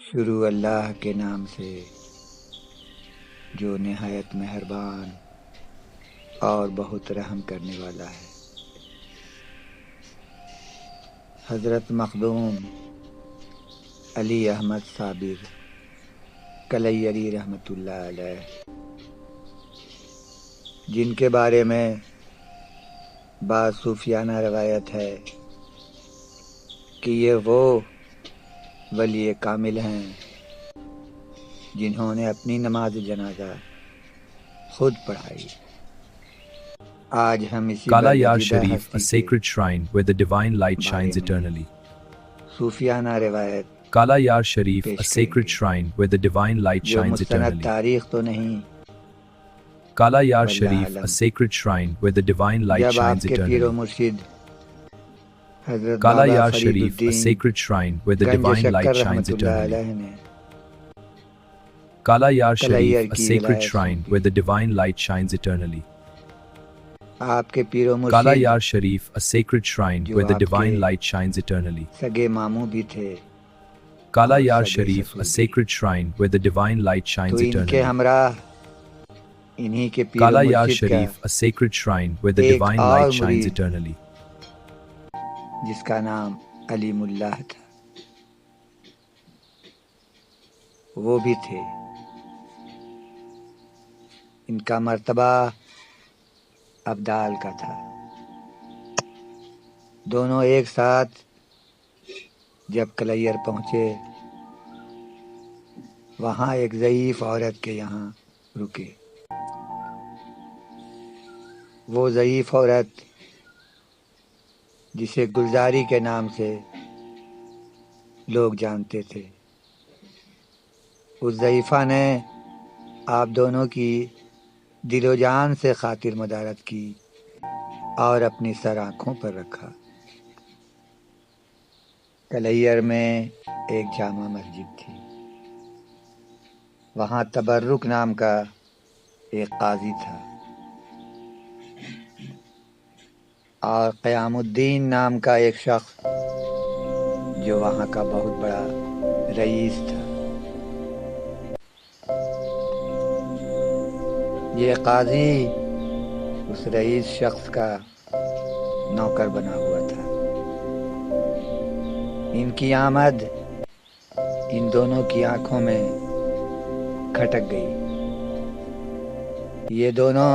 شروع اللہ کے نام سے جو نہایت مہربان اور بہت رحم کرنے والا ہے۔ حضرت مخدوم علی احمد صابر کلیری رحمۃ اللہ علیہ، جن کے بارے میں بعض صوفیانہ روایت ہے کہ یہ وہ ولی کامل ہیں جنہوں نے اپنی نماز جنازہ خود پڑھائی۔ آج ہم اسی Kala Yar برگزیدہ Sharif, a ہستی sacred shrine where the divine light بارے shines میں eternally. صوفیانہ روایت Kala Yar Sharif, a پیش کریں sacred گے shrine where the divine light جو shines مستند eternally. تاریخ تو نہیں، Kala Yar واللہ Sharif, علم۔ a sacred shrine where the divine light جب آپ shines کے پیر و eternally. مرشد حضرت Kala بابا Yar Farid Sharif, a Uddin sacred shrine where the Ganj divine شکر light رحمۃ shines اللہ eternally. علیہ نے Kala Yar clear Sharif, a کی sacred ولایت shrine سونپی۔ where the divine light shines eternally. آپ کے پیر و Kala مرشد Yar Sharif, a sacred shrine جو where the آپ divine کے light shines eternally. سگے ماموں بھی تھے Kala اور Yar سگے Sharif, سسر a بھی، sacred shrine where the divine light تو shines ان کے eternally. ہمراہ انہی کے پیر و Kala Yar مرشد کا Sharif, a sacred shrine where the ایک divine اور light shines مرید eternally. جس کا نام علیم اللہ تھا، وہ بھی تھے۔ ان کا مرتبہ ابدال کا تھا۔ دونوں ایک ساتھ جب کلیر پہنچے، وہاں ایک ضعیف عورت کے یہاں رکے۔ وہ ضعیف عورت جسے گلزاری کے نام سے لوگ جانتے تھے، اس ضعیفہ نے آپ دونوں کی دل و جان سے خاطر مدارت کی اور اپنی سر آنکھوں پر رکھا۔ کلیر میں ایک جامع مسجد تھی، وہاں تبرک نام کا ایک قاضی تھا اور قیام الدین نام کا ایک شخص جو وہاں کا بہت بڑا رئیس تھا۔ یہ قاضی اس رئیس شخص کا نوکر بنا ہوا تھا۔ ان کی آمد ان دونوں کی آنکھوں میں کھٹک گئی۔ یہ دونوں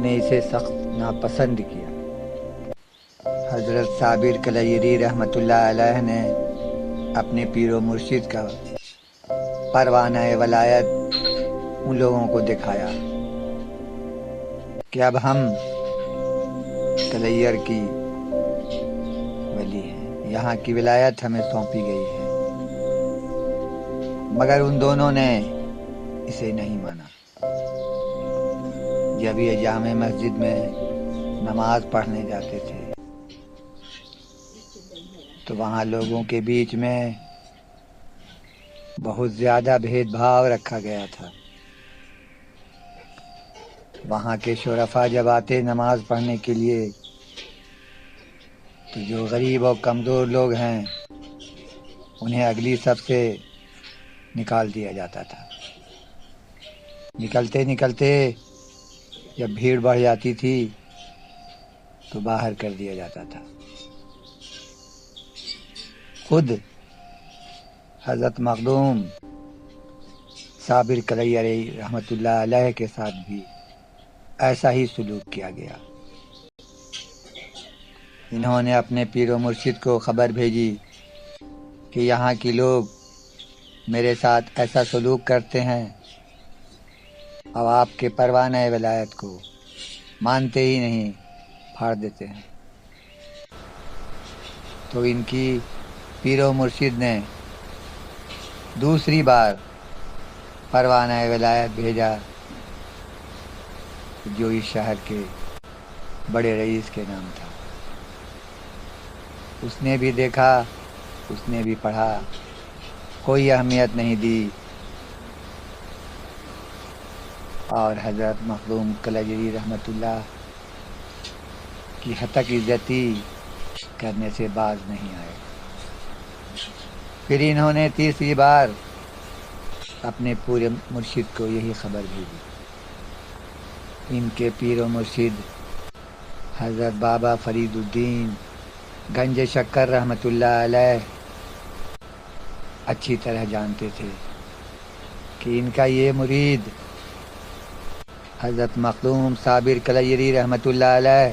نے اسے سخت ناپسند کیا۔ حضرت صابر کلیری رحمۃ اللہ علیہ نے اپنے پیر و مرشد کا پروانہ ولایت ان لوگوں کو دکھایا کہ اب ہم کلیر کی ولی ہیں، یہاں کی ولایت ہمیں سونپی گئی ہے۔ مگر ان دونوں نے اسے نہیں مانا۔ جب یہ جامع مسجد میں نماز پڑھنے جاتے تھے تو وہاں لوگوں کے بیچ میں بہت زیادہ بھید بھاؤ رکھا گیا تھا۔ وہاں کے شرفاء جب آتے نماز پڑھنے کے لیے تو جو غریب اور کمزور لوگ ہیں انہیں اگلی صف سے نکال دیا جاتا تھا۔ نکلتے نکلتے جب بھیڑ بڑھ جاتی تھی تو باہر کر دیا جاتا تھا۔ خود حضرت مخدوم صابر کلیری رحمۃ اللہ علیہ کے ساتھ بھی ایسا ہی سلوک کیا گیا۔ انہوں نے اپنے پیر و مرشد کو خبر بھیجی کہ یہاں کے لوگ میرے ساتھ ایسا سلوک کرتے ہیں اور آپ کے پروانہ ولایت کو مانتے ہی نہیں، پھاڑ دیتے ہیں۔ تو ان کی پیر و مرشد نے دوسری بار پروانہ ولایت بھیجا جو اس شہر کے بڑے رئیس کے نام تھا۔ اس نے بھی دیکھا، اس نے بھی پڑھا، کوئی اہمیت نہیں دی اور حضرت مخدوم کلیری رحمۃ اللہ کی ہتک عزتی کرنے سے باز نہیں آئے۔ پھر انہوں نے تیسری بار اپنے پورے مرشد کو یہی خبر بھیجی۔ ان کے پیر و مرشد حضرت بابا فرید الدین گنج شکر رحمۃ اللہ علیہ اچھی طرح جانتے تھے کہ ان کا یہ مرید حضرت مخدوم صابر کلیری رحمۃ اللہ علیہ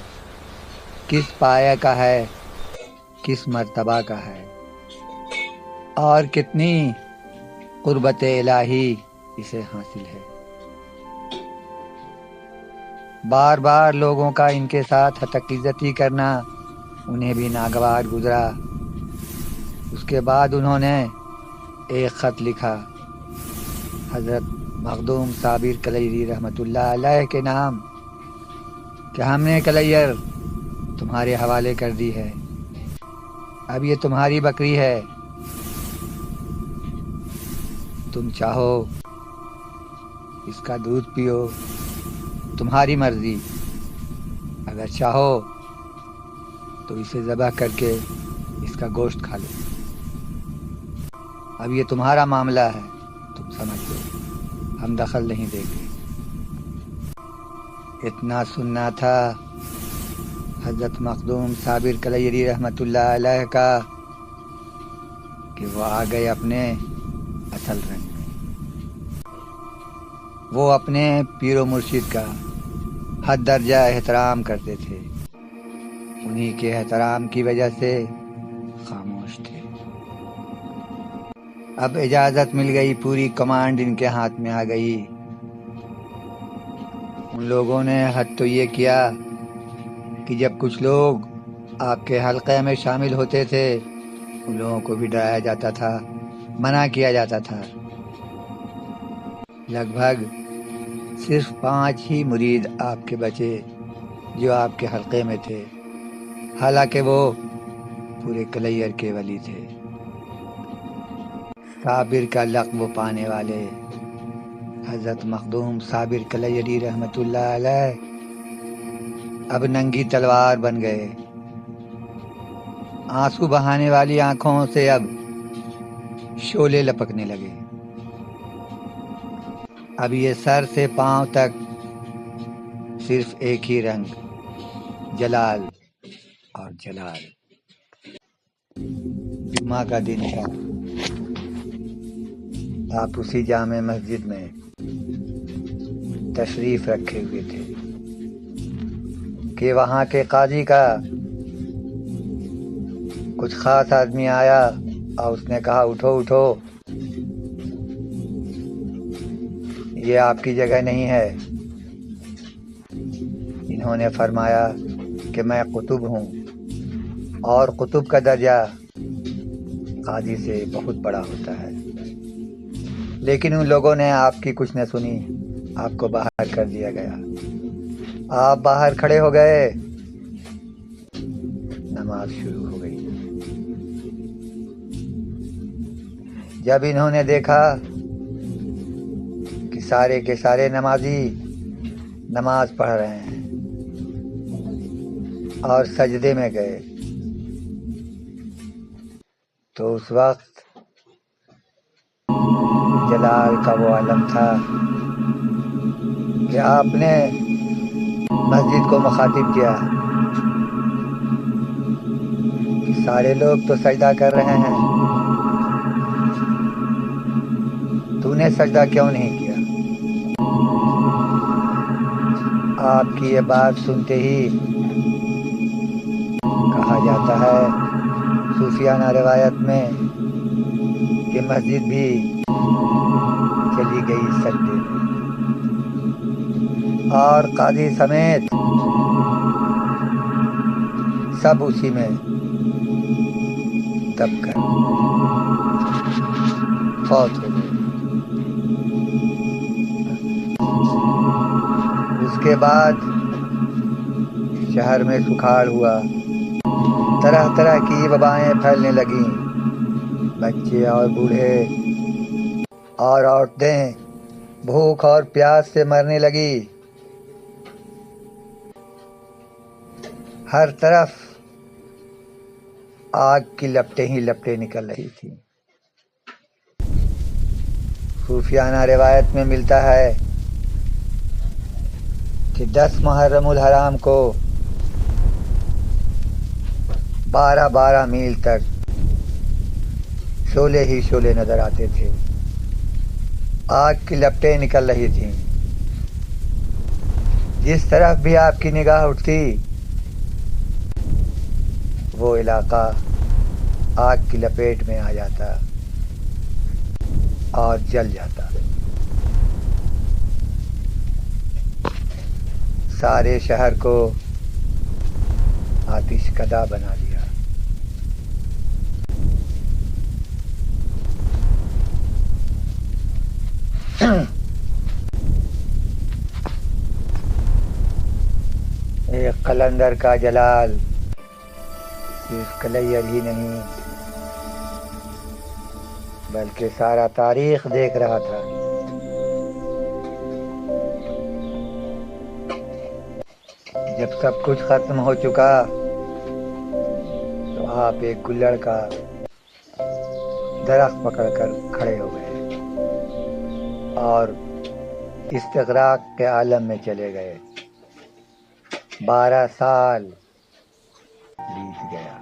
کس پایہ کا ہے، کس مرتبہ کا ہے، اور کتنی قربت الہی اسے حاصل ہے۔ بار بار لوگوں کا ان کے ساتھ حقیقتی کرنا انہیں بھی ناگوار گزرا۔ اس کے بعد انہوں نے ایک خط لکھا حضرت مخدوم صابر کلیری رحمۃ اللہ علیہ کے نام کہ ہم نے کلیر تمہارے حوالے کر دی ہے، اب یہ تمہاری بکری ہے، تم چاہو اس کا دودھ پیو، تمہاری مرضی، اگر چاہو تو اسے ذبح کر کے اس کا گوشت کھا لو، اب یہ تمہارا معاملہ ہے، تم سمجھ لو، ہم دخل نہیں دیں گے۔ اتنا سننا تھا حضرت مخدوم صابر کلیری رحمۃ اللہ علیہ کا کہ وہ آ گئے اپنے اصل رنگ میں۔ وہ اپنے پیر و مرشد کا حد درجہ احترام کرتے تھے، انہی کے احترام کی وجہ سے خاموش تھے۔ اب اجازت مل گئی، پوری کمانڈ ان کے ہاتھ میں آ گئی۔ ان لوگوں نے حد تو یہ کیا کہ جب کچھ لوگ آپ کے حلقے میں شامل ہوتے تھے ان لوگوں کو بھی ڈرایا جاتا تھا، منع کیا جاتا تھا۔ لگ بھگ صرف 5 ہی مرید آپ کے بچے جو آپ کے حلقے میں تھے، حالانکہ وہ پورے کلیر کے ولی تھے۔ صابر کا لقب پانے والے حضرت مخدوم صابر کلیری رحمۃ اللہ علیہ اب ننگی تلوار بن گئے۔ آنسو بہانے والی آنکھوں سے اب شعلے لپکنے لگے۔ اب یہ سر سے پاؤں تک صرف ایک ہی رنگ، جلال اور جلال۔ جمعہ کا دن تھا، آپ اسی جامع مسجد میں تشریف رکھے ہوئے تھے کہ وہاں کے قاضی کا کچھ خاص آدمی آیا اور اس نے کہا اٹھو اٹھو، یہ آپ کی جگہ نہیں ہے۔ انہوں نے فرمایا کہ میں قطب ہوں اور قطب کا درجہ قاضی سے بہت بڑا ہوتا ہے، لیکن ان لوگوں نے آپ کی کچھ نہ سنی، آپ کو باہر کر دیا گیا۔ آپ باہر کھڑے ہو گئے، نماز شروع ہو گئی۔ جب انہوں نے دیکھا کہ سارے کے سارے نمازی نماز پڑھ رہے ہیں اور سجدے میں گئے، تو اس وقت جلال کا وہ عالم تھا کہ آپ نے مسجد کو مخاطب کیا کہ سارے لوگ تو سجدہ کر رہے ہیں، تو نے سجدہ کیوں نہیں کیا؟ آپ کی یہ بات سنتے ہی کہا جاتا ہے صوفیانہ روایت میں کہ مسجد بھی چلی گئی سجدے میں، اور قاضی سمیت سب اسی میں دب کر فوت ہو گئے۔ اس کے بعد شہر میں سکھاڑ ہوا، طرح طرح کی وبائیں پھیلنے لگیں، بچے اور بوڑھے اور عورتیں بھوک اور پیاس سے مرنے لگی۔ ہر طرف آگ کی لپٹیں ہی لپٹیں نکل رہی تھیں۔ صوفیانہ روایت میں ملتا ہے کہ 10 محرم الحرام کو 12 میل تک شعلے ہی شعلے نظر آتے تھے، آگ کی لپٹیں نکل رہی تھیں، جس طرف بھی آپ کی نگاہ اٹھتی وہ علاقہ آگ کی لپیٹ میں آ جاتا اور جل جاتا۔ سارے شہر کو آتش کدہ بنا دیا۔ ایک قلندر کا جلال صرف کلیئر ہی نہیں بلکہ سارا تاریخ دیکھ رہا تھا۔ جب سب کچھ ختم ہو چکا تو آپ ایک گلڑ کا درخت پکڑ کر کھڑے ہو گئے اور استغراق کے عالم میں چلے گئے۔ 12 سال بیت گیا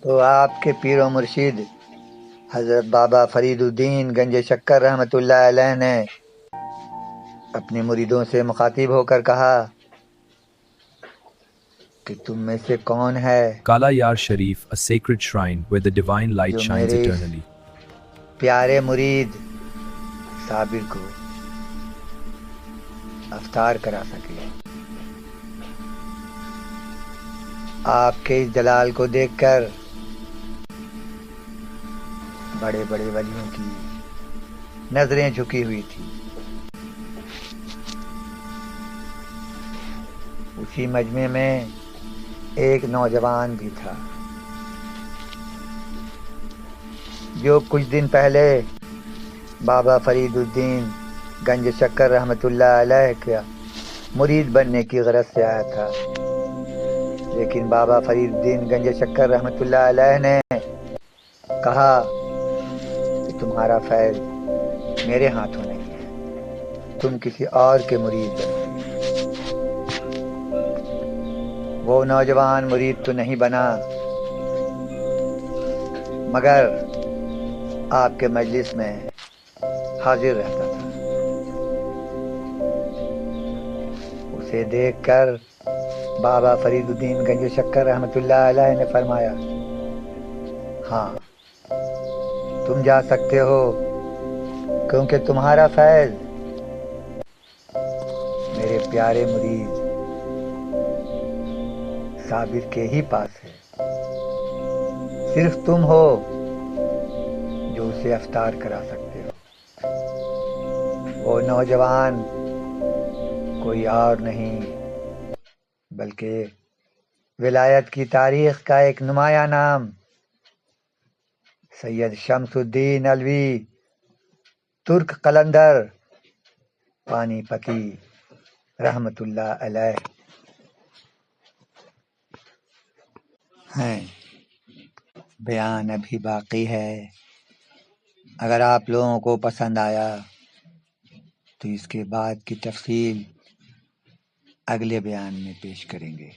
تو آپ کے پیر و مرشد حضرت بابا فرید الدین گنج شکر رحمۃ اللہ علیہ نے اپنے مریدوں سے مخاطب ہو کر کہا کہ تم میں سے کون ہے Kala Yar Sharif, a sacred shrine where the divine light جو shines میرے اس eternally. پیارے مرید صابر کو افطار کرا سکے۔ آپ کے اس جلال کو دیکھ کر بڑے بڑے ولیوں کی نظریں جھکی ہوئی تھی۔ اسی مجمع میں ایک نوجوان بھی تھا جو کچھ دن پہلے بابا فرید الدین گنج شکر رحمۃ اللہ علیہ کا مرید بننے کی غرض سے آیا تھا، لیکن بابا فرید الدین گنج شکر رحمۃ اللہ علیہ نے کہا کہ تمہارا فیض میرے ہاتھوں نہیں ہے، تم کسی اور کے مرید بنو۔ وہ نوجوان مرید تو نہیں بنا مگر آپ کے مجلس میں حاضر رہتا تھا۔ اسے دیکھ کر بابا فرید الدین گنج شکر رحمۃ اللہ علیہ نے فرمایا، ہاں تم جا سکتے ہو کیونکہ تمہارا فیض میرے پیارے مرید صابر کے ہی پاس ہے، صرف تم ہو جو اسے افطار کرا سکتے ہو۔ وہ نوجوان کوئی اور نہیں بلکہ ولایت کی تاریخ کا ایک نمایاں نام سید شمس الدین علوی ترک قلندر پانی پتی رحمت اللہ علیہ ہیں۔ بیان ابھی باقی ہے، اگر آپ لوگوں کو پسند آیا تو اس کے بعد کی تفصیل اگلے بیان میں پیش کریں گے۔